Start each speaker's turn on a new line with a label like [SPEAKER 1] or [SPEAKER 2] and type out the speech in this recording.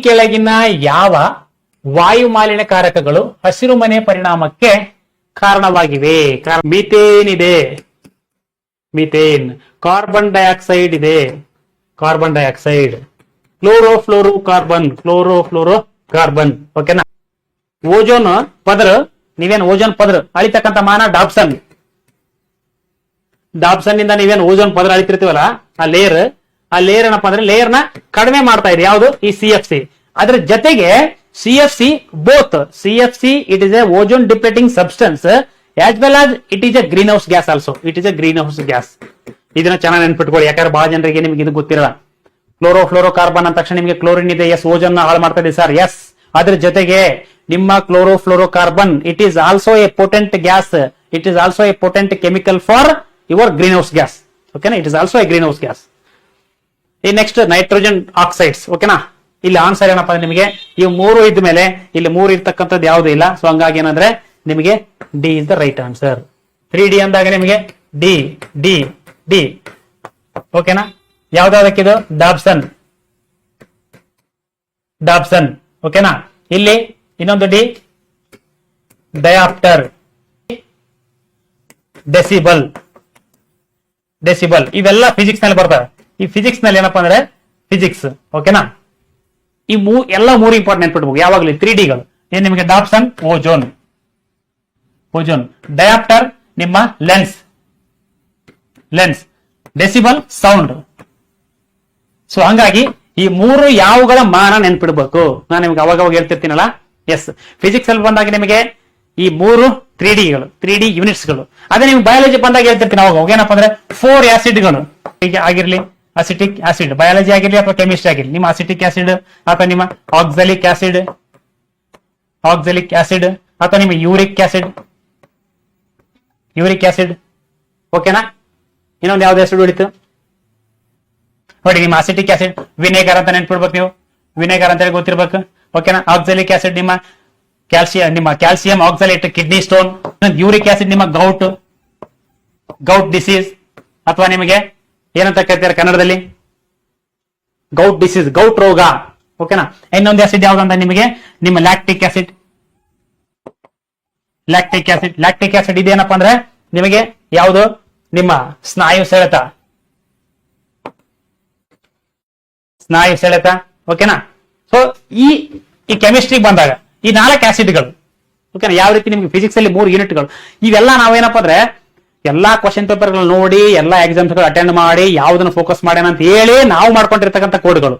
[SPEAKER 1] ಕೆಳಗಿನ ಯಾವ ವಾಯು ಮಾಲಿನ್ಯಕಾರಕಗಳು ಹಸಿರುಮನೆ ಪರಿಣಾಮಕ್ಕೆ ಕಾರಣವಾಗಿವೆ? ಮೀಥೇನ್ ಇದೆ, ಮೀಥೇನ್. ಕಾರ್ಬನ್ ಡೈಆಕ್ಸೈಡ್ ಇದೆ, ಕಾರ್ಬನ್ ಡೈಆಕ್ಸೈಡ್. Chloro carbon. ಓಕೆನಾ? ಓಜೋನ್ ಪದರ, ನೀವೇನು ಓಜೋನ್ ಪದರ ಅಳಿತಕ್ಕಂಥ ಮಾನ ಡಾಬ್ಸನ್ ಇಂದ ನೀವೇನು ಓಜೋನ್ ಪದರ ಅಳಿತಿರ್ತೀವಲ್ಲ, ಆ ಲೇಯರ್ ಏನಪ್ಪಾ ಅಂದ್ರೆ ಲೇಯರ್ ನ ಕಡಿಮೆ ಮಾಡ್ತಾ ಇದೆ ಯಾವುದು? ಈ CFC. ಅದ್ರ ಜೊತೆಗೆ CFC both CFC it is a ozone depleting substance as well as it is a greenhouse gas also. It is a greenhouse gas. ಇದನ್ನ ಚೆನ್ನಾಗಿ ನೆನ್ಪಿಟ್ಕೊಳ್ಳಿ, ಯಾಕಂದ್ರೆ ಬಹಳ ಜನರಿಗೆ ನಿಮ್ಗೆ ಇದು ಗೊತ್ತಿರಲ್ಲ. ಫ್ಲೋರೋ ಕಾರ್ಬನ್ ಅಂದ ತಕ್ಷಣ ನಿಮಗೆ ಕ್ಲೋರಿನ್ ಇದೆ, ಎಸ್. ಓಜೋನ್ ಹಾಳು ಮಾಡ್ತಾ ಇದೆ ಸರ್, ಎಸ್. ಅದ್ರ ಜೊತೆಗೆ ನಿಮ್ಮ fluorocarbon it is also a potent gas. It is also a potent chemical for your greenhouse gas. ಓಕೆನಾ? It is also a greenhouse gas. ಈ next nitrogen oxides. ಓಕೆನಾ? ಇಲ್ಲಿ answer ಏನಪ್ಪಾ ನಿಮಗೆ ಈ ಮೂರು ಇದ್ದ ಮೇಲೆ ಇಲ್ಲಿ ಮೂರು ಇರ್ತಕ್ಕಂಥದ್ದು ಯಾವುದು ಇಲ್ಲ. ಸೊ ಹಂಗಾಗಿ ಏನಂದ್ರೆ ನಿಮಗೆ D is the right answer. 3D ಅಂದಾಗ ನಿಮಗೆ ಡಿ ಡಿ ಡಿ. ಓಕೆನಾ? ಯಾವ್ದಾದಕ್ಕಿದು? ಡಾಬ್ಸನ್. ಓಕೆನಾ? ಇಲ್ಲಿ ಇನ್ನೊಂದು ಡಿ ಡಯಾಪ್ಟರ್, ಡೆಸಿಬಲ್. ಇವೆಲ್ಲ ಫಿಸಿಕ್ಸ್ ನಲ್ಲಿ ಬರ್ತವೆ. ಈ ಫಿಸಿಕ್ಸ್ ನಲ್ಲಿ ಏನಪ್ಪಾ ಅಂದ್ರೆ ಫಿಸಿಕ್ಸ್. ಓಕೆನಾ? ಈ ಎಲ್ಲ ಮೂರು ಇಂಪಾರ್ಟೆಂಟ್ ನೆನ್ಪಿಡ್ಬೇಕು ಯಾವಾಗಲೂ. 3Dಗಳು ಏನ್ ನಿಮಗೆ? ಡಾಬ್ಸನ್ ಓಜೋನ್, ಡಯಾಪ್ಟರ್ ನಿಮ್ಮ ಲೆನ್ಸ್, ಡೆಸಿಬಲ್ ಸೌಂಡ್. ಸೊ ಹಂಗಾಗಿ ಈ ಮೂರು ಯಾವುಗಳ ಮಾನ ನೆನ್ಪಿಡ್ಬೇಕು. ನಾನು ನಿಮ್ಗೆ ಅವಾಗ ಹೇಳ್ತಿರ್ತೀನಲ್ಲ. ಎಸ್, ಫಿಸಿಕ್ಸ್ ಅಲ್ಲಿ ಬಂದಾಗ ನಿಮಗೆ ಈ ಮೂರು 3Dಗಳು, 3D ಯೂನಿಟ್ಸ್ಗಳು. ಅದೇ ನಿಮ್ಗೆ ಬಯಾಲಜಿ ಬಂದಾಗ ಹೇಳ್ತಿರ್ತೀನಿ ಅವಾಗ ಏನಪ್ಪಾ ಅಂದ್ರೆ 4 ಆಸಿಡ್ಗಳು ಆಗಿರ್ಲಿ, ಅಸಿಟಿಕ್ ಆಸಿಡ್ ಬಯಾಲಜಿ ಆಗಿರ್ಲಿ ಅಥವಾ ಕೆಮಿಸ್ಟ್ರಿ ಆಗಿರ್ಲಿ, ನಿಮ್ಮ ಅಸಿಟಿಕ್ ಆಸಿಡ್ ಅಥವಾ ನಿಮ್ಮ ಆಕ್ಸಾಲಿಕ್ ಆಸಿಡ್ ಅಥವಾ ನಿಮ್ಮ ಯೂರಿಕ್ ಆಸಿಡ್. ಓಕೆನಾ? ಇನ್ನೊಂದು ಯಾವ್ದು ಆಸಿಡ್ ಉಳಿತು ನೋಡಿ? ನಿಮ್ಮ ಅಸಿಟಿಕ್ ಆಸಿಡ್ ವಿನೆಗರ್ ಅಂತ ನೆನ್ಪಿಡ್ಬೇಕು ನೀವು. ವಿನೆಗರ್ ಅಂತ ಹೇಳಿ ಗೊತ್ತಿರ್ಬೇಕು. ಓಕೆನಾ? ಆಕ್ಸಾಲಿಕ್ ಆಸಿಡ್ ನಿಮ್ಮ calcium oxalate, kidney stone. Uric acid ನಿಮ್ಮ ಗೌಟ್ ಡಿಸೀಸ್ ಅಥವಾ ನಿಮಗೆ ಏನಂತ ಕರಿತಾರೆ ಕನ್ನಡದಲ್ಲಿ? ಗೌಟ್ ಡಿಸೀಸ್, ಗೌಟ್ ರೋಗ. ಓಕೆನಾ? ಇನ್ನೊಂದು ಆಸಿಡ್ ಯಾವ್ದಂತ ನಿಮಗೆ ನಿಮ್ಮ ಲ್ಯಾಕ್ಟಿಕ್ ಆಸಿಡ್ ಇದೇನಪ್ಪ ಅಂದ್ರೆ ನಿಮಗೆ ಯಾವುದು? ನಿಮ್ಮ ಸ್ನಾಯು ಸೆಳೆತ. ಓಕೆನಾ? ಸೊ ಈ ಕೆಮಿಸ್ಟ್ರಿ ಬಂದಾಗ ಈ 4 ಆಸಿಡ್ಗಳು. ಓಕೆನಾ? ಯಾವ ರೀತಿ ನಿಮ್ಗೆ ಫಿಸಿಕ್ಸ್ ಅಲ್ಲಿ 3 ಯೂನಿಟ್ಗಳು. ಇವೆಲ್ಲ ನಾವೇನಪ್ಪ ಅಂದ್ರೆ ಎಲ್ಲಾ ಕ್ವಶನ್ ಪೇಪರ್ ನೋಡಿ ಎಲ್ಲಾ ಎಕ್ಸಾಮ್ಸ್ ಅಟೆಂಡ್ ಮಾಡಿ ಯಾವ್ದನ್ನ ಫೋಕಸ್ ಮಾಡ್ಯಾನ ಅಂತ ಹೇಳಿ ನಾವು ಮಾಡ್ಕೊಂಡಿರ್ತಕ್ಕಂಥ ಕೋಡ್ಗಳು.